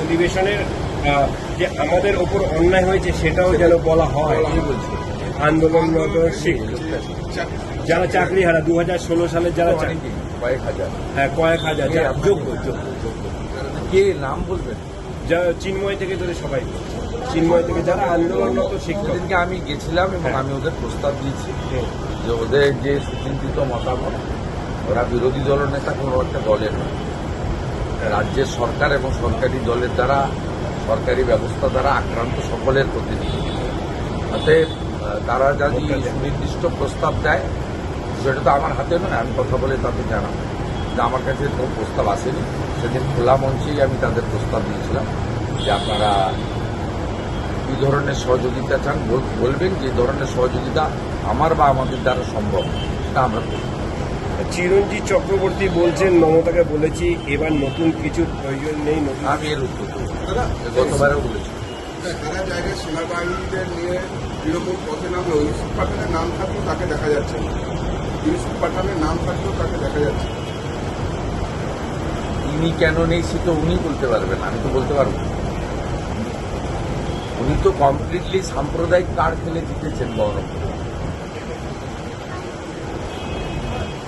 অধিবেশনের যে আমাদের ওপর অন্যায় হয়েছে সেটাও যেন বলা হয়। আন্দোলনরত শিক্ষক যারা চাকরি হারা 2016 সালে যারা কয়েক হাজার, হ্যাঁ কয়েক হাজার যারা যোগ্য কে নাম বলবেন? যারা চিন্ময় থেকে ধরে সবাই, চিন্ময় থেকে যারা আন্দোলনরত শিক্ষক। সেদিনকে আমি গেছিলাম এবং আমি ওদের প্রস্তাব দিয়েছি যে ওদের যে সুচিন্তিত মতামত, ওরা বিরোধী দলনেতা কোনো একটা দলের নয়, রাজ্যের সরকার এবং সরকারি দলের দ্বারা, সরকারি ব্যবস্থা দ্বারা আক্রান্ত সকলের প্রতিনিধি। অতএব তারা যদি সুনির্দিষ্ট প্রস্তাব দেয়, সেটা তো আমার হাতে নয়, আমি কথা বলে তাদের জানাবো যে আমার কাছে কোনো প্রস্তাব আসেনি। সেদিন খোলা মঞ্চেই আমি তাদের প্রস্তাব দিয়েছিলাম যে আপনারা কী ধরনের সহযোগিতা চান বলবেন, যে ধরনের সহযোগিতা আমার বা আমাদের দ্বারা সম্ভব সেটা আমরা করব। চিরঞ্জিত চক্রবর্তী বলছেন মমতাকে বলেছি এবার নতুন কিছু প্রয়োজন নেই। আমি এর উত্তর দেব, গতবারেও বলেছি। সারা জায়গায় সেনাবাহিনীদের নিয়ে তৃণমূল পথে নামে ইউসুফ পাঠানের নাম থাকলেও তাকে দেখা যাচ্ছে না, ইউসুফ পাঠানের নাম থাকলেও তাকে দেখা যাচ্ছে না। তিনি কেন নেই সে তো উনি বলতে পারবেন, আমি তো বলতে পারবো না। উনি তো কমপ্লিটলি সাম্প্রদায়িক কার্ড খেলে জিতেছেন বহরমপুরে।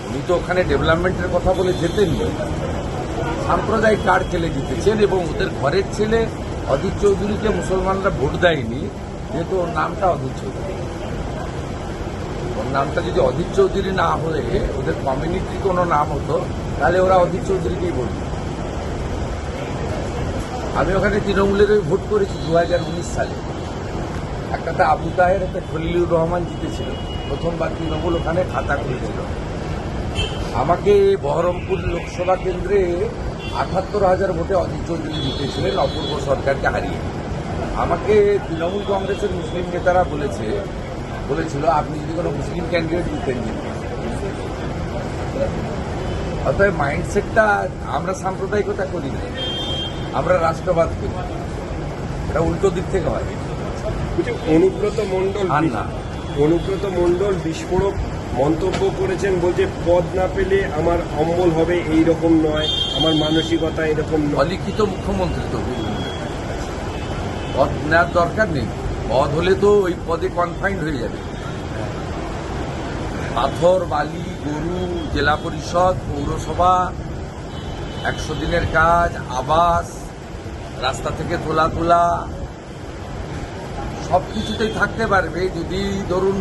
উনি তো ওখানে ডেভেলপমেন্টের কথা বলে জেতেননি, সাম্প্রদায়িক কার্ড খেলে জিতেছেন। এবং ওদের ঘরের ছেলে অধীর চৌধুরীকে মুসলমানরা ভোট দেয়নি, যেহেতু ওর নামটা অধীর চৌধুরী। ওর নামটা যদি অধীর চৌধুরী না হয়ে ওদের কমিউনিটির কোনো নাম হতো, তাহলে ওরা অধীর চৌধুরীকেই ভোট দিত। আমি ওখানে তৃণমূলের ভোট করেছি 2019 সালে। একটাতে আবু তাহের, একটা খলিলুর রহমান জিতেছিল। প্রথমবার তৃণমূল ওখানে খাতা খুলেছিল। আমাকে বহরমপুর লোকসভা কেন্দ্রে 78,000 ভোটে অধীর চৌধুরী জিতেছিলেন অপূর্ব সরকারকে হারিয়ে। আমাকে তৃণমূল কংগ্রেসের মুসলিম নেতারা বলেছিল আপনি যদি কোনো মুসলিম ক্যান্ডিডেট জিতেন। অতএব মাইন্ডসেটটা, আমরা সাম্প্রদায়িকতা করি না, আমরা রাষ্ট্রবাদ করি। এটা উল্টো দিক থেকে হয়। অনুব্রত মণ্ডল বিস্ফোরক মন্তব্য করেছেন, বলছে পদ না পেলে আমার অম্বল হবে, এই রকম নয়, আমার মানসিকতা এরকম নয়। অলিখিত মুখ্যমন্ত্রী তো পদ নেওয়ার দরকার নেই। পদ হলে তো ওই পদে কনফাইন্ড হয়ে যাবে। পাথর, বালি, গরু, জেলা পরিষদ, পৌরসভা, 100 দিনের কাজ, আবাস, রাস্তা থেকে তোলা সব কিছুতেই থাকতে পারবে যদি ধরুন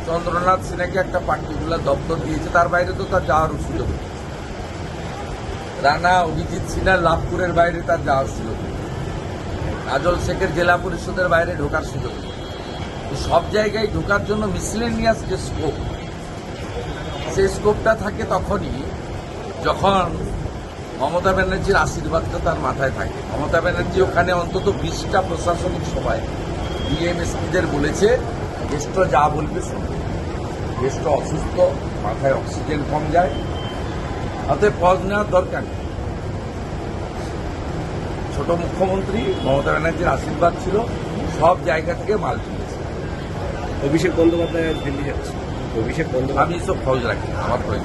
চন্দ্রনাথ সিনহাকে একটা পার্টিকুলার দপ্তর দিয়েছে, তার বাইরে তো তার যাওয়ার সুযোগ নেই। রানা অভিজিৎ সিনহার লাভপুরের বাইরে তার যাওয়ার সুযোগ নেই। কাজল শেখের জেলা পরিষদের বাইরে ঢোকার সুযোগ নেই। সব জায়গায় ঢোকার জন্য মিসলেনিয়াস যে স্কোপ, সেই স্কোপটা থাকে তখনই যখন মমতা ব্যানার্জির আশীর্বাদটা তার মাথায় থাকে। মমতা ব্যানার্জি ওখানে অন্তত 20টা প্রশাসনিক সভায় ডিএমএসপিদের বলেছে দেশটা যা বলবে শুনবে। দেশটা অসুস্থ, মাথায় অক্সিজেন কম যায়, অতএব পদ নেওয়ার দরকার নেই। ছোট মুখ্যমন্ত্রী, মমতা ব্যানার্জির আশীর্বাদ ছিল, সব জায়গা থেকে মাল তুলেছে। অভিষেক বন্দ্যোপাধ্যায় দিল্লি যাচ্ছে। আমি সব খোঁজ রাখি, আমার প্রয়োজন।